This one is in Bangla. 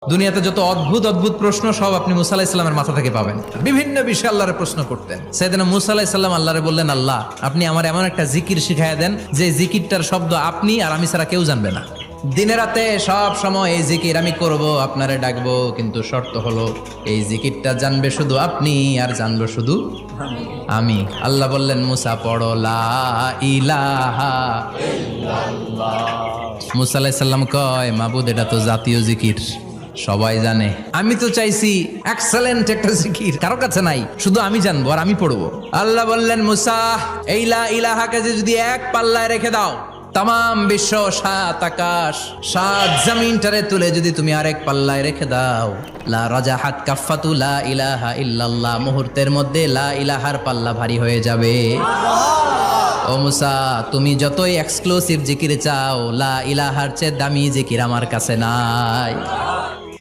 দুনিয়াতে যত অদ্ভুত অদ্ভুত প্রশ্ন সব আপনি মুসা আলাইহিস সালামের মাথা থেকে পাবেন। বিভিন্ন বিষয়ে আল্লাহরে প্রশ্ন করতেন। সেদিন মুসা আলাইহিস সালাম আল্লাহরে বললেন, আল্লাহ আপনি আমার এমন একটা জিকির শিখাইয়া দেন যে জিকিরটার শব্দ আপনি আর আমি ছাড়া কেউ জানবে না। দিনে রাতে সব সময় এই জিকির আমি করব, আপনারে ডাকবো, কিন্তু শর্ত হলো এই জিকিরটা জানবে শুধু আপনি আর জানবো শুধু আমি। আল্লাহ বললেন, মুসা পড়ো লা ইলাহা ইল্লাল্লাহ। মুসা আলাইহিস সালাম কয়, মাবুদ এটা তো জাতীয় জিকির, সবাই জানে। আমি তো চাইছি এক্সেলেন্ট একটা জিকির, কারো কাছে নাই, শুধু আমি জানবো আর আমি পড়বো। আল্লাহ বললেন, মুসা এই লা ইলাহাকে যদি এক পাল্লায় রেখে দাও, তাম বিশ্ব, সাত আকাশ, সাত জমিনটারে তুলে যদি তুমি আরেক পাল্লায় রেখে দাও, লা রাজাহাত কাফাতু লা ইলাহা ইল্লাল্লাহ, মুহূর্তের মধ্যে লা ইলাহার পাল্লা ভারী হয়ে যাবে। ও মুসা, তুমি যতই এক্সক্লুসিভ জিকির চাও, লা ইলাহার চেয়ে দামি জিকির আমার কাছে নাই।